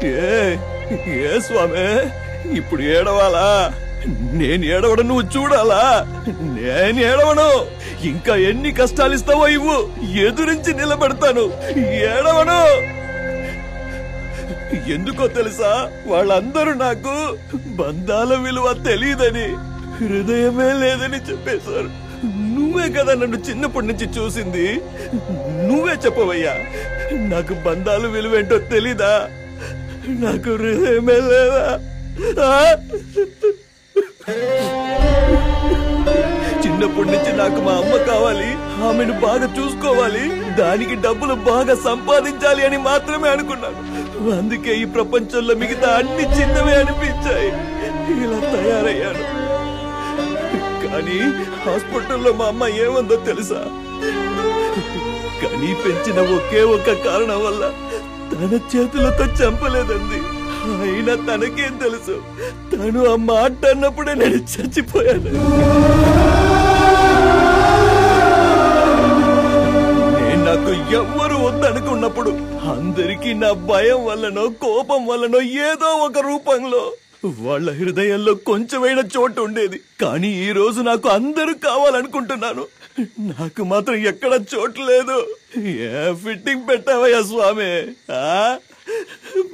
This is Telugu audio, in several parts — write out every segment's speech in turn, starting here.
ఏ స్వామి, ఇప్పుడు ఏడవాలా? నేను ఏడవడం నువ్వు చూడాలా? నేను ఏడవను. ఇంకా ఎన్ని కష్టాలు ఇస్తావో ఇవ్వు, ఎదురించి నిలబెడతాను. ఏడవను. ఎందుకో తెలుసా? వాళ్ళందరూ నాకు బంధాల విలువ తెలియదని, హృదయమే లేదని చెప్పేశారు. నువ్వే కదా నన్ను చిన్నప్పటి నుంచి చూసింది. నువ్వే చెప్పవయ్యా, నాకు బంధాల విలువేంటో తెలీదా? నాకు హృదయమే లేదా? చిన్నప్పటి నుంచి నాకు మా అమ్మ కావాలి, ఆమెను బాగా చూసుకోవాలి, దానికి డబ్బులు బాగా సంపాదించాలి అని మాత్రమే అనుకున్నాను. అందుకే ఈ ప్రపంచంలో మిగతా అన్ని చిన్నవే అనిపించాయి. ఇలా తయారయ్యాను. కానీ హాస్పిటల్లో మా అమ్మ ఏమందో తెలుసా? కనీ పెంచిన ఒకే ఒక్క కారణం వల్ల తన చేతులతో చంపలేదంది. అయినా తనకేం తెలుసు? తను ఆ మాట అన్నప్పుడే నేను చచ్చిపోయాను. నేను నాకు ఎవ్వరు వద్దనుకున్నప్పుడు అందరికీ నా భయం వల్లనో కోపం వల్లనో ఏదో ఒక రూపంలో వాళ్ళ హృదయంలో కొంచెమైనా చోటు ఉండేది. కానీ ఈ రోజు నాకు అందరూ కావాలనుకుంటున్నాను. నాకు మాత్రం ఎక్కడ చోటు లేదు. ఏ ఫిట్టింగ్ పెట్టావయ్యా స్వామి?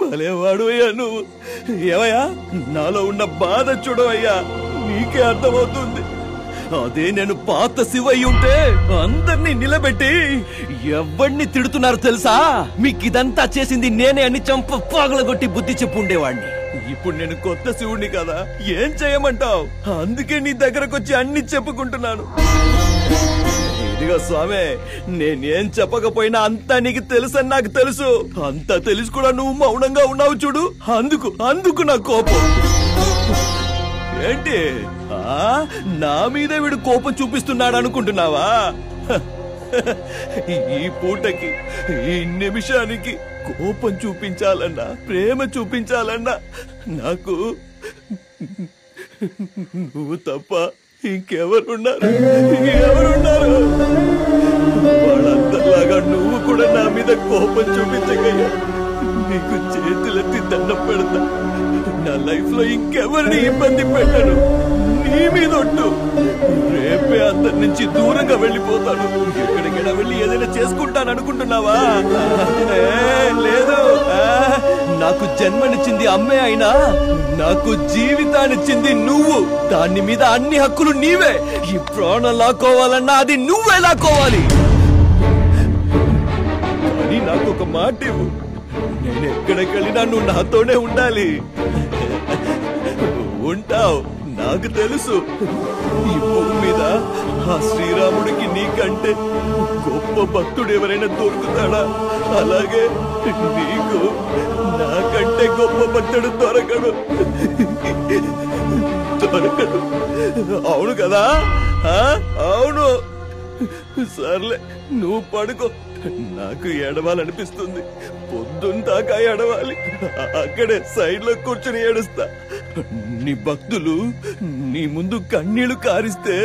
భలేవాడు అయ్యా నువ్వు. ఏవయ్యా, నాలో ఉన్న బాధ చూడవయ్యా, నీకే అర్థమవుతుంది. అదే నేను పాత శివయ్య ఉంటే అందరినీ నిలబెట్టి ఎవరిని తిడుతున్నారు తెలుసా? మీకు ఇదంతా చేసింది నేనే అని చంప పాగలగొట్టి బుద్ధి చెప్పు ఉండేవాడిని. ఇప్పుడు నేను కొత్త శివుణ్ణి కదా, ఏం చేయమంటావు? అందుకే నీ దగ్గరకు వచ్చి అన్ని చెప్పుకుంటున్నాను. ఇదిగో స్వామి, నేనేం చెప్పకపోయినా అంతా నీకు తెలుసని నాకు తెలుసు. అంతా తెలుసు కూడా నువ్వు మౌనంగా ఉన్నావు చూడు, అందుకు నా కోపం. ఏంటి నా మీద వీడు కోపం చూపిస్తున్నాడు అనుకుంటున్నావా? ఈ పూటకి, ఈ నిమిషానికి కోపం చూపించాలన్నా, ప్రేమ చూపించాలన్నా నాకు నువ్వు తప్ప ఇంకెవరున్నారు? వాళ్ళందరిలాగా నువ్వు కూడా నా మీద కోపం చూపించగయ్యా. నీకు చేతులెత్తి దండం పెడతా. నా లైఫ్ లో ఇంకెవరిని ఇబ్బంది పెట్టను. నీ మీద ఒట్టు. రేపే అందరి నుంచి దూరంగా వెళ్ళిపోతాను. ఎక్కడికైనా వెళ్ళి ఏదైనా చేసుకుంటాను అనుకుంటున్నావా? లేదు. నాకు జన్మనిచ్చింది అమ్మే అయినా నాకు జీవితాన్నిచ్చింది నువ్వు. దాని మీద అన్ని హక్కులు నీవే. ఈ ప్రాణం లాక్కోవాలన్నా అది నువ్వే లాక్కోవాలి. కానీ నాకు ఒక మాట ఇవ్వు. నేను ఎక్కడికి వెళ్ళినా నువ్వు నాతోనే ఉండాలి. ఉంటావు, నాకు తెలుసు. ఈ భూమి మీద ఆ శ్రీరాముడికి నీకంటే గొప్ప భక్తుడు ఎవరైనా దొరుకుతాడా? అలాగే నీకు నాకంటే గొప్ప భక్తుడు దొరకడు. అవును కదా? అవును. సర్లే, నువ్వు పడుకో. నాకు ఏడవాలనిపిస్తుంది. పొద్దుందాకా ఏడవాలి. అక్కడే సైడ్ లో కూర్చొని ఏడుస్తా. నీ భక్తులు నీ ముందు కన్నీళ్లు కారిస్తే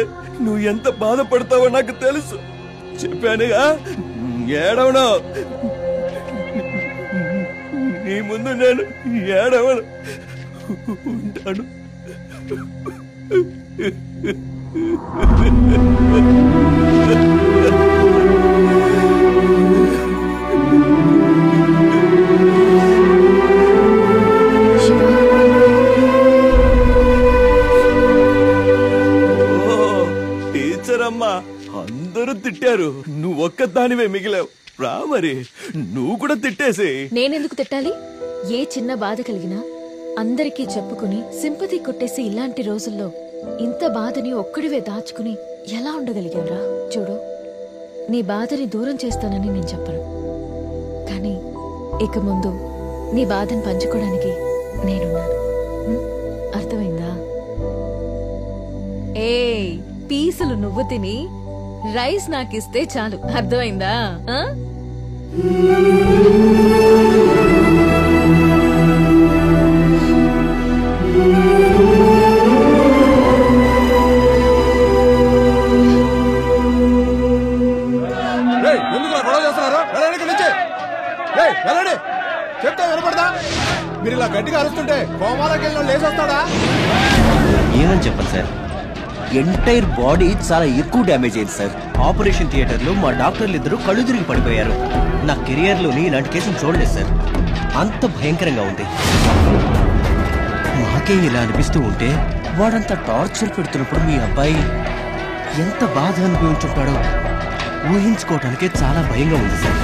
నువ్వు ఎంత బాధపడతావో నాకు తెలుసు. చెప్పానుగా, ఏడవను. నీ ముందు నేను ఏడవను. ఉంటాను. టీచర్ అమ్మా, అందరూ తిట్టారు, నువ్వు ఒక్కదానివే మిగిలావు. రా మరి, నువ్వు కూడా తిట్టేసి. నేనెందుకు తిట్టాలి? ఏ చిన్న బాధ కలిగినా అందరికీ చెప్పుకుని సింపతి కొట్టేసి ఇలాంటి రోజుల్లో ఇంత బాధని ఒక్కడివే దాచుకుని ఎలా ఉండగలిగావురా? చూడు, నీ బాధని దూరం చేస్తానని నేను చెప్పను, కానీ ఇక ముందు నీ బాధని పంచుకోవడానికి నేనున్నాను. అర్థమైందా? ఏ పీసులు నువ్వు తిని రైస్ నాకిస్తే చాలు. అర్థమైందా? చెప్తే వినపడదా? మీరు ఇలా గట్టిగా అరుస్తుంటే కోమాలోకి వెళ్ళిన లేచొస్తాడా? ఏమని చెప్పండి సార్, ఎంటైర్ బాడీ చాలా ఎక్కువ డ్యామేజ్ అయింది సార్. ఆపరేషన్ థియేటర్ లో మా డాక్టర్లు ఇద్దరు కళ్ళు తిరిగి పడిపోయారు. నా కెరియర్ లోని ఇలాంటి కేసులు చూడలేదు సార్. అంత భయంకరంగా ఉంది. మాకే ఇలా అనిపిస్తూ ఉంటే వాడంత టార్చర్ పెడుతున్నప్పుడు మీ అబ్బాయి ఎంత బాధ అనుభవించుంటాడో ఊహించుకోవటానికే చాలా భయంగా ఉంది సార్.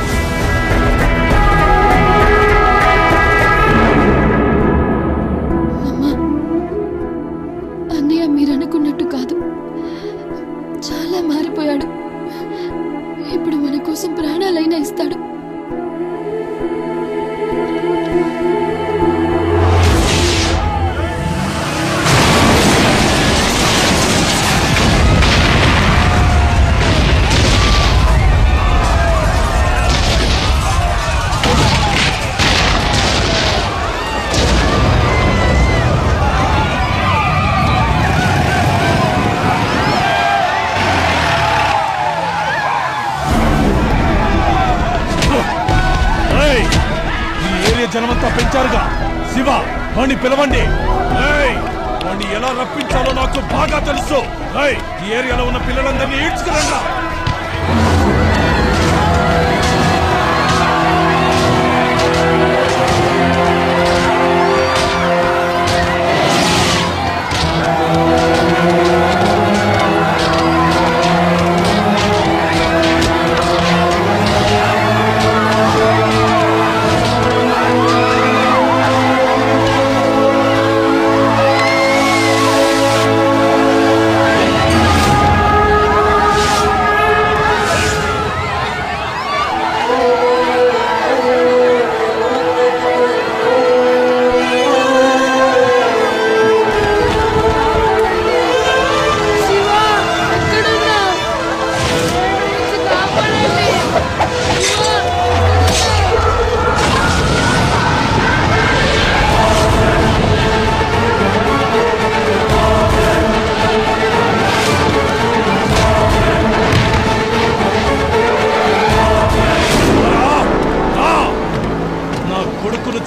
అన్నయ్య మీరు అనుకున్నట్టు కాదు, చాలా మారిపోయాడు. ఇప్పుడు మన కోసం ప్రాణాలైనా ఇస్తాడు. జనమంతా పెంచారుగా. శివ, వాణ్ణి పిలవండి. వాణ్ణి ఎలా రప్పించాలో నాకు బాగా తెలుసు. ఈ ఏరియాలో ఉన్న పిల్లలందరినీ ఈడ్చుకురండి.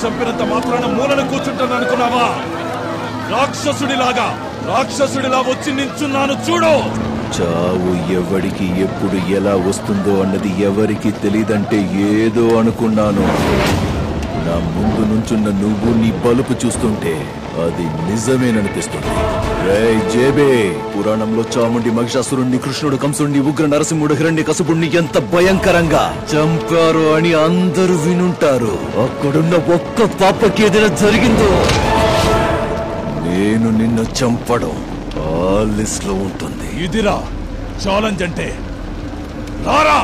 చంపినంత మాత్రాన మూలను కూర్చుంటాను అనుకున్నావా? రాక్షసుడిలా వచ్చి నించున్నాను చూడు. చావు ఎవడికి ఎప్పుడు ఎలా వస్తుందో అన్నది ఎవరికి తెలీదంటే ఏదో అనుకున్నాను. నా ముందు నుంచున్న నువ్వు నీ బలుపు చూస్తుంటే అది నిజమేననిపిస్తుంది. జేబే, పురాణంలో చాముండి మహిషాసురుణ్ణి, కృష్ణుడు కంసుణ్ణి, ఉగ్ర నరసింహుడు హిరణ్యకశిపుణ్ణి ఎంత భయంకరంగా చంపారు అని అందరూ వినుంటారు. అక్కడున్న ఒక్క పాపకి ఏదైనా జరిగిందో నేను నిన్ను చంపడం ఆ లిస్ట్ లో ఉంటుంది. ఇదిరా ఛాలెంజ్ అంటే. రారా.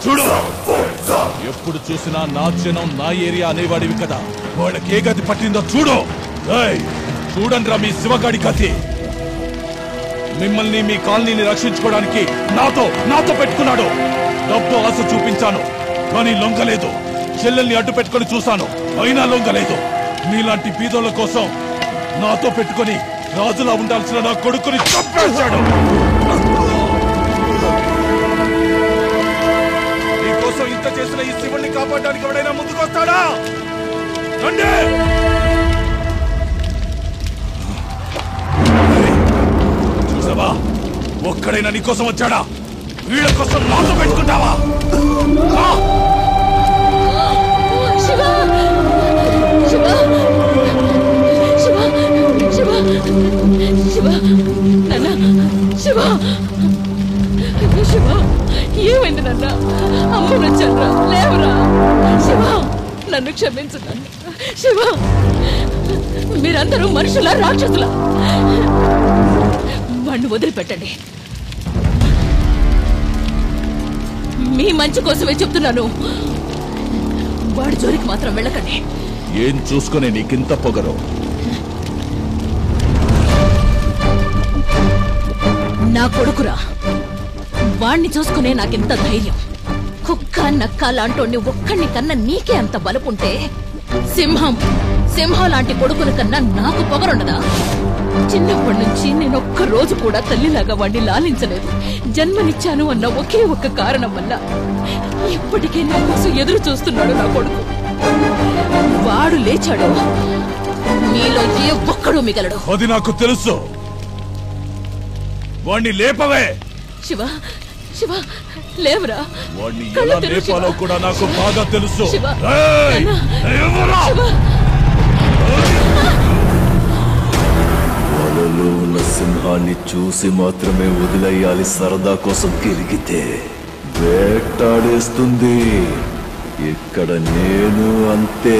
చూడు, ఎప్పుడు చూసినా నా జనం నా ఏరియా అనేవాడివి కదా, వాళ్ళకి ఏ గతి పట్టిందో చూడు. చూడండి రా మీ శివగాడి గతి. మిమ్మల్ని మీ కాలనీని రక్షించుకోవడానికి నాతో పెట్టుకున్నాడు. డబ్బు ఆశ చూపించాను కానీ లొంగలేదు. చెల్లెల్ని అడ్డు పెట్టుకొని చూశాను అయినా లొంగలేదు. మీలాంటి బీదోళ్ళ కోసం నాతో పెట్టుకొని రాజులా ఉండాల్సిన నా కొడుకుని చంపేశాడు. నీకోసం ఇంత చేసిన ఈ శివుణ్ణి కాపాడడానికి ఎవడైనా ముందుకొస్తాడా? రండి. చూసావా, ఒక్కడైనా నీకోసం వచ్చాడా? వీళ్ళ కోసం నాతో పెట్టుకుంటావా? శివ శివ శివ శివ శివ నాన్న, శివ శివ, ఏమైంది నాన్న? అమ్మను వచ్చారా? లేవరా శివ, నన్ను క్షమించు నాన్న. శివ, మీరందరూ మనుషులా రాక్షసులా? వాణ్ణి వదిలిపెట్టండి. మీ మంచి కోసమే చెప్తున్నాను. వాడి జోలికి మాత్రం వెళ్ళకండి. ఏం చూసుకునే నీకింత పొగరు? నా కొడుకురా, వాణ్ణి చూసుకునే నాకెంత ధైర్యం. కుక్క నక్క లాంటోడిని ఒక్కడిని కన్నా నీకే అంత బలుపుంటే సింహం లాంటి కొడుకుని కన్నా నాకు పొగరుండదా? చిన్నప్పటి నుంచి నేను ఒక్క రోజు కూడా తల్లిలాగా వాడిని లాలించలేదు. జన్మనిచ్చాను అన్న ఒకే ఒక్క కారణం వల్ల ఇప్పటికే నా కోసం ఎదురు చూస్తున్నాడు నా కొడుకు. వాడు లేచాడు, మీలో ఏ ఒక్కడు మిగలడు. అది నాకు తెలుసు. వాణ్ణి లేపవే. శివ శివ, లేవరా. వాణ్ణి ఎలా లేపాలో కూడా నాకు బాగా తెలుసు. వలలో ఉన్న సింహాన్ని చూసి మాత్రమే వదిలేయాలి. సరదా కోసం గిరిగితే వేటాడేస్తుంది. ఇక్కడ నేను అంతే.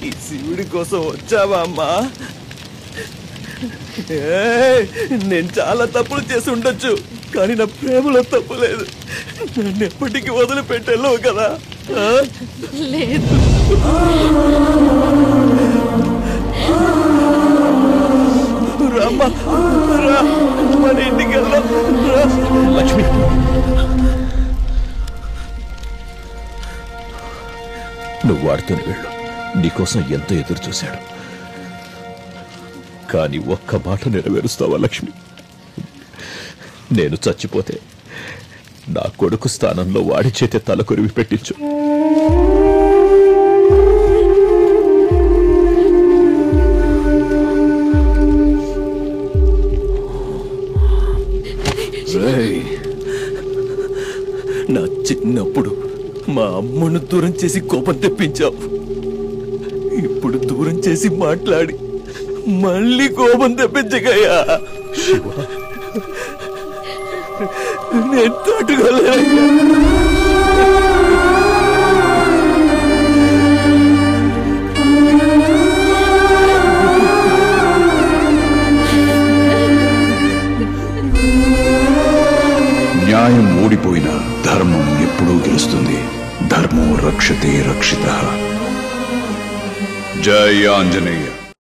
ఈ శివుడి కోసం వచ్చావా అమ్మా? ఏయ్, నేను చాలా తప్పులు చేసి ఉండొచ్చు, కానీ నా ప్రేమలో తప్పు లేదు. నన్ను ఎప్పటికీ వదిలిపెట్టలేవు కదా? ఆ? లేదు. రామ్మా, రా, మన ఇంటికి వెళ్దాం. రా. లక్ష్మి, నువ్వు వాడితోనే వెళ్ళు. నీకోసం ఎంతో ఎదురు చూశాడు, కానీ ఒక్క మాట నెరవేరుస్తావా లక్ష్మి? నేను చచ్చిపోతే నా కొడుకు స్థానంలో వాడి చేతే తల కొరివి పెట్టించు. నా చిన్నప్పుడు మా అమ్మను దూరం చేసి కోపం తెప్పించావు. ఇప్పుడు దూరం చేసి మాట్లాడి మళ్ళీ కోపం తెప్పించగయ్యా. నేను తట్టుకోలేనయ్యా. న్యాయం ఓడిపోయినా ధర్మం ఎప్పుడూ గెలుస్తుంది. ధర్మో రక్షతే రక్షితః. జై ఆంజనేయ.